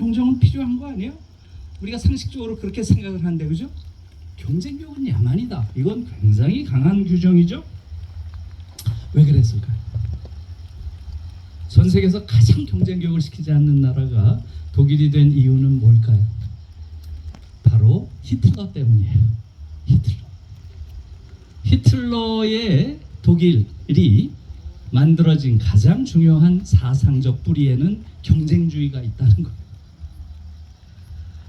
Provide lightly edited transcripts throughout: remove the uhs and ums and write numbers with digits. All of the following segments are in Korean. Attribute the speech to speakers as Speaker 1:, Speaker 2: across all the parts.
Speaker 1: 경쟁은 필요한 거 아니에요? 우리가 상식적으로 그렇게 생각을 하는데, 그죠? 경쟁 교육은 야만이다. 이건 굉장히 강한 규정이죠. 왜 그랬을까요? 전 세계에서 가장 경쟁 교육을 시키지 않는 나라가 독일이 된 이유는 뭘까요? 바로 히틀러 때문이에요. 히틀러의 독일이 만들어진 가장 중요한 사상적 뿌리에는 경쟁주의가 있다는 거예요.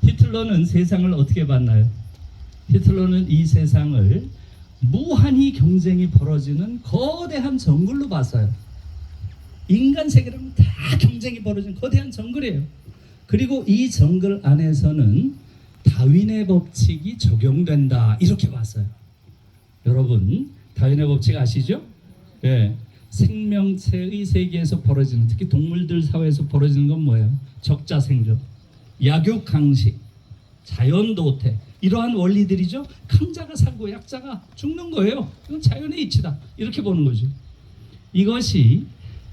Speaker 1: 히틀러는 세상을 어떻게 봤나요? 히틀러는 이 세상을 무한히 경쟁이 벌어지는 거대한 정글로 봤어요. 인간 세계라면 다 경쟁이 벌어지는 거대한 정글이에요. 그리고 이 정글 안에서는 다윈의 법칙이 적용된다, 이렇게 봤어요. 여러분, 다윈의 법칙 아시죠? 네. 생명체의 세계에서 벌어지는, 특히 동물들 사회에서 벌어지는 건 뭐예요? 적자생존, 약육강식, 자연도태, 이러한 원리들이죠. 강자가 살고 약자가 죽는 거예요. 이건 자연의 이치다, 이렇게 보는 거죠. 이것이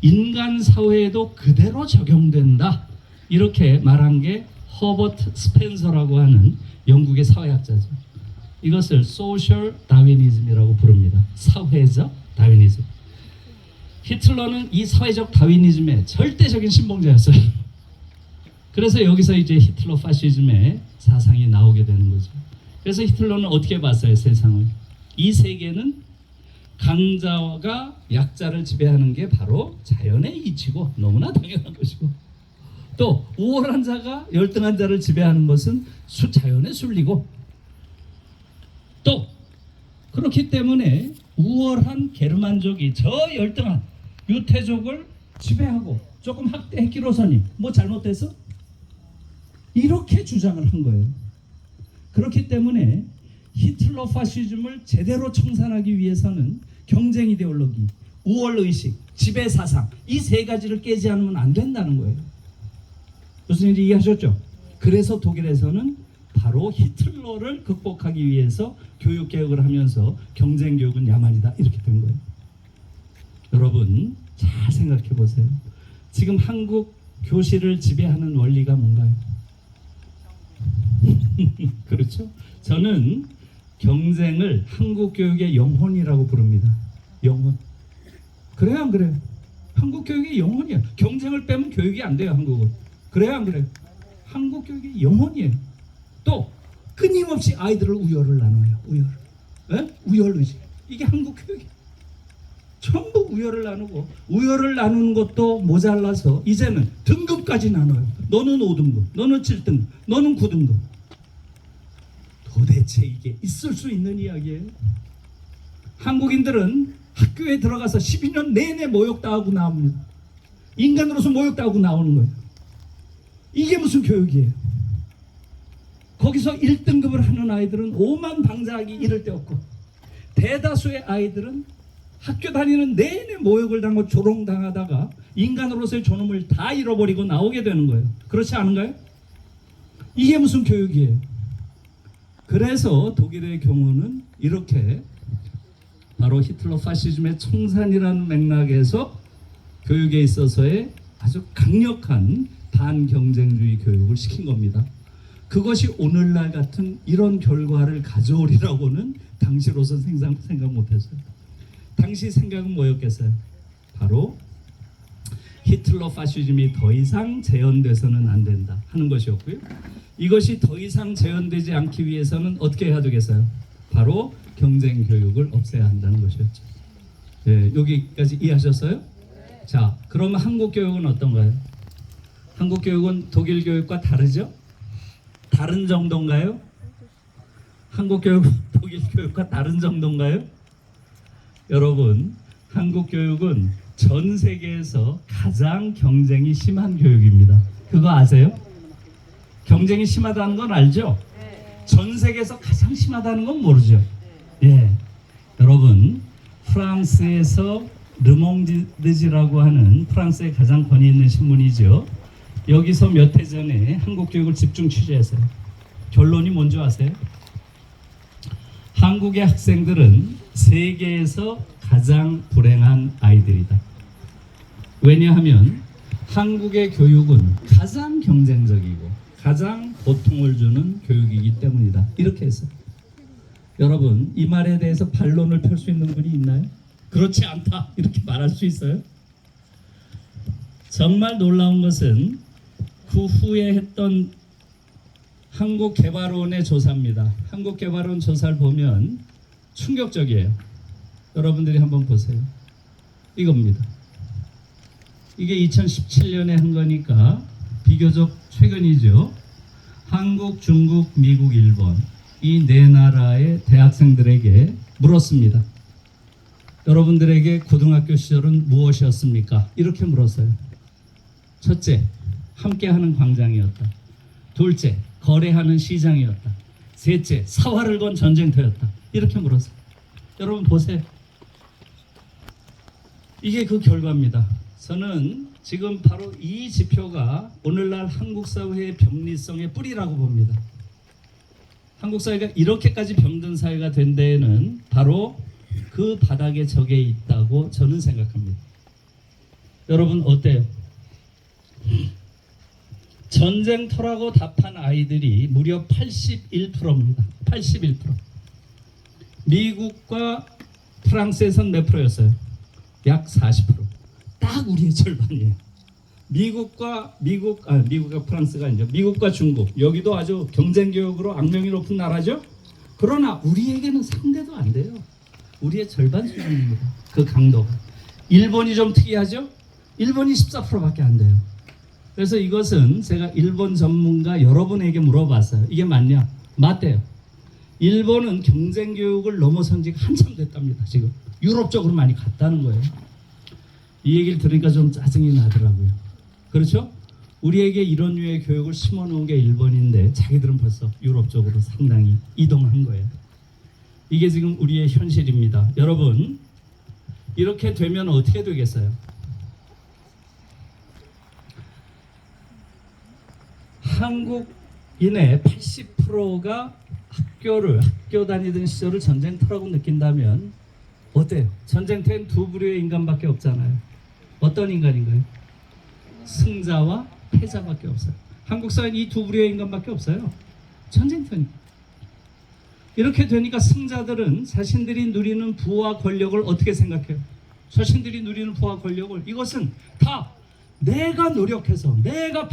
Speaker 1: 인간 사회에도 그대로 적용된다, 이렇게 말한 게 허버트 스펜서라고 하는 영국의 사회학자죠. 이것을 소셜 다윈이즘이라고 부릅니다. 사회적 다윈이즘. 히틀러는 이 사회적 다윈이즘의 절대적인 신봉자였어요. 그래서 여기서 이제 히틀러 파시즘의 사상이 나오게 되는 거죠. 그래서 히틀러는 어떻게 봤어요, 세상을? 이 세계는 강자가 약자를 지배하는 게 바로 자연의 이치고 너무나 당연한 것이고, 또 우월한 자가 열등한 자를 지배하는 것은 자연의 순리고, 또 그렇기 때문에 우월한 게르만족이 저 열등한 유태족을 지배하고 조금 학대했기로서니 뭐 잘못돼서? 이렇게 주장을 한 거예요. 그렇기 때문에 히틀러 파시즘을 제대로 청산하기 위해서는 경쟁 이데올로기, 우월의식, 지배사상, 이 세 가지를 깨지 않으면 안 된다는 거예요. 무슨 일인지 이해하셨죠? 그래서 독일에서는 바로 히틀러를 극복하기 위해서 교육개혁을 하면서 경쟁 교육은 야만이다, 이렇게 된 거예요. 여러분, 잘 생각해 보세요. 지금 한국 교실을 지배하는 원리가 뭔가요? 그렇죠? 저는 경쟁을 한국 교육의 영혼이라고 부릅니다. 영혼. 그래요, 안 그래요? 한국 교육의 영혼이에요. 경쟁을 빼면 교육이 안 돼요, 한국은. 그래요, 안 그래요? 한국 교육의 영혼이에요. 또 끊임없이 아이들을 우열을 나눠요. 우열의식. 이게 한국 교육이에요. 전부 우열을 나누고, 우열을 나누는 것도 모자라서 이제는 등급까지 나눠요. 너는 5등급, 너는 7등급, 너는 9등급. 도대체 이게 있을 수 있는 이야기예요? 한국인들은 학교에 들어가서 12년 내내 모욕당하고 나옵니다. 인간으로서 모욕당하고 나오는 거예요. 이게 무슨 교육이에요? 거기서 1등급을 하는 아이들은 오만방자하기 이를 데 없고, 대다수의 아이들은 학교 다니는 내내 모욕을 당하고 조롱당하다가 인간으로서의 존엄을 다 잃어버리고 나오게 되는 거예요. 그렇지 않은가요? 이게 무슨 교육이에요? 그래서 독일의 경우는 이렇게 바로 히틀러 파시즘의 청산이라는 맥락에서 교육에 있어서의 아주 강력한 반경쟁주의 교육을 시킨 겁니다. 그것이 오늘날 같은 이런 결과를 가져오리라고는 당시로선 생각 못했어요. 당시 생각은 뭐였겠어요? 바로 히틀러 파시즘이 더 이상 재현돼서는 안 된다 하는 것이었고요. 이것이 더 이상 재현되지 않기 위해서는 어떻게 해야 되겠어요? 바로 경쟁 교육을 없애야 한다는 것이었죠. 네, 여기까지 이해하셨어요? 자, 그러면 한국 교육은 어떤가요? 한국 교육은 독일 교육과 다르죠? 다른 정도인가요? 한국 교육은 독일 교육과 다른 정도인가요? 여러분, 한국 교육은 전 세계에서 가장 경쟁이 심한 교육입니다. 그거 아세요? 경쟁이 심하다는 건 알죠? 전 세계에서 가장 심하다는 건 모르죠? 예, 여러분, 프랑스에서 르몽드지라고 하는 프랑스의 가장 권위 있는 신문이죠. 여기서 몇 해 전에 한국 교육을 집중 취재했어요. 결론이 뭔지 아세요? 한국의 학생들은 세계에서 가장 불행한 아이들이다. 왜냐하면 한국의 교육은 가장 경쟁적이고 가장 고통을 주는 교육이기 때문이다. 이렇게 했어요. 여러분, 이 말에 대해서 반론을 펼 수 있는 분이 있나요? 그렇지 않다 이렇게 말할 수 있어요? 정말 놀라운 것은 그 후에 했던 한국개발원의 조사입니다. 한국개발원 조사를 보면 충격적이에요. 여러분들이 한번 보세요. 이겁니다. 이게 2017년에 한 거니까 비교적 최근이죠. 한국, 중국, 미국, 일본 이 네 나라의 대학생들에게 물었습니다. 여러분들에게 고등학교 시절은 무엇이었습니까? 이렇게 물었어요. 첫째, 함께하는 광장이었다. 둘째, 거래하는 시장이었다. 셋째, 사활을 건 전쟁터였다. 이렇게 물었어요. 여러분 보세요. 이게 그 결과입니다. 저는 지금 바로 이 지표가 오늘날 한국 사회의 병리성의 뿌리라고 봅니다. 한국 사회가 이렇게까지 병든 사회가 된 데에는 바로 그 바닥에 적에 있다고 저는 생각합니다. 여러분 어때요? 전쟁터라고 답한 아이들이 무려 81%입니다. 81%. 미국과 프랑스에선 몇 프로였어요? 약 40%. 딱 우리의 절반이에요. 미국과 프랑스가 아니죠. 미국과 중국. 여기도 아주 경쟁 교육으로 악명이 높은 나라죠. 그러나 우리에게는 상대도 안 돼요. 우리의 절반 수준입니다. 그 강도가. 일본이 좀 특이하죠? 일본이 14%밖에 안 돼요. 그래서 이것은 제가 일본 전문가 여러분에게 물어봤어요. 이게 맞냐? 맞대요. 일본은 경쟁 교육을 넘어선 지가 한참 됐답니다. 지금 유럽 쪽으로 많이 갔다는 거예요. 이 얘기를 들으니까 좀 짜증이 나더라고요. 그렇죠? 우리에게 이런 류의 교육을 심어놓은 게 일본인데 자기들은 벌써 유럽 쪽으로 상당히 이동한 거예요. 이게 지금 우리의 현실입니다. 여러분, 이렇게 되면 어떻게 되겠어요? 한국인의 80%가 학교 다니던 시절을 전쟁터라고 느낀다면 어때요? 전쟁터엔 두 부류의 인간밖에 없잖아요. 어떤 인간인가요? 승자와 패자밖에 없어요. 한국 사회는 이 두 부류의 인간밖에 없어요. 전쟁터니까. 이렇게 되니까 승자들은 자신들이 누리는 부와 권력을 어떻게 생각해요? 자신들이 누리는 부와 권력을 이것은 다 내가 노력해서 내가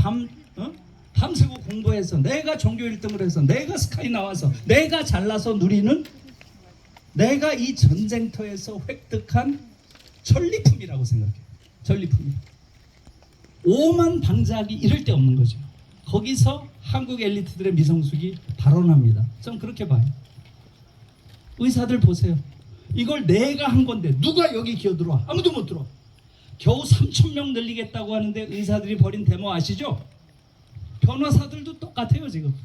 Speaker 1: 밤새고 공부해서 내가 전교 1등을 해서 내가 스카이 나와서 내가 잘나서 누리는 내가 이 전쟁터에서 획득한 전리품이라고 생각해요. 전리품이. 오만 방자하기 이럴 데 없는 거죠. 거기서 한국 엘리트들의 미성숙이 발언합니다. 전 그렇게 봐요. 의사들 보세요. 이걸 내가 한 건데 누가 여기 기어들어와? 아무도 못 들어와. 겨우 3,000명 늘리겠다고 하는데 의사들이 벌인 데모 아시죠? 변호사들도 똑같아요. 지금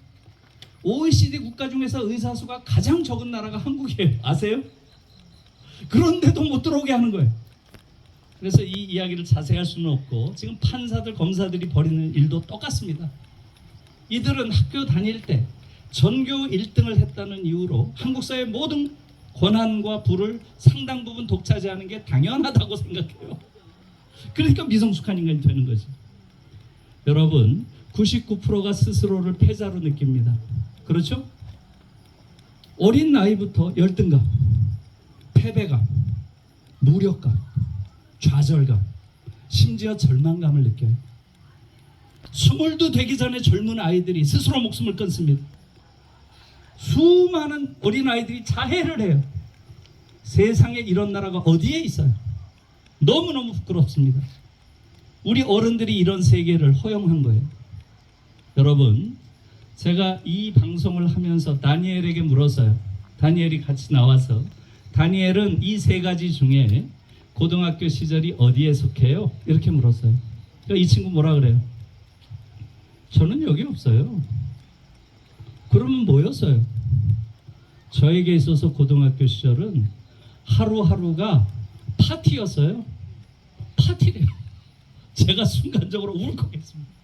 Speaker 1: OECD 국가 중에서 의사 수가 가장 적은 나라가 한국이에요. 아세요? 그런데도 못 들어오게 하는 거예요. 그래서 이 이야기를 자세히 할 수는 없고 지금 판사들, 검사들이 벌이는 일도 똑같습니다. 이들은 학교 다닐 때 전교 1등을 했다는 이유로 한국 사회의 모든 권한과 부를 상당 부분 독차지하는 게 당연하다고 생각해요. 그러니까 미성숙한 인간이 되는 거지. 여러분, 99%가 스스로를 패자로 느낍니다. 그렇죠? 어린 나이부터 열등감, 패배감, 무력감, 좌절감, 심지어 절망감을 느껴요. 20도 되기 전에 젊은 아이들이 스스로 목숨을 끊습니다. 수많은 어린 아이들이 자해를 해요. 세상에 이런 나라가 어디에 있어요? 너무너무 부끄럽습니다. 우리 어른들이 이런 세계를 허용한 거예요. 여러분, 제가 이 방송을 하면서 다니엘에게 물었어요. 다니엘이 같이 나와서 다니엘은 이 세 가지 중에 고등학교 시절이 어디에 속해요? 이렇게 물었어요. 이 친구 뭐라 그래요? 저는 여기 없어요. 그러면 뭐였어요? 저에게 있어서 고등학교 시절은 하루하루가 파티였어요. 파티래요. 제가 순간적으로 울컥했습니다.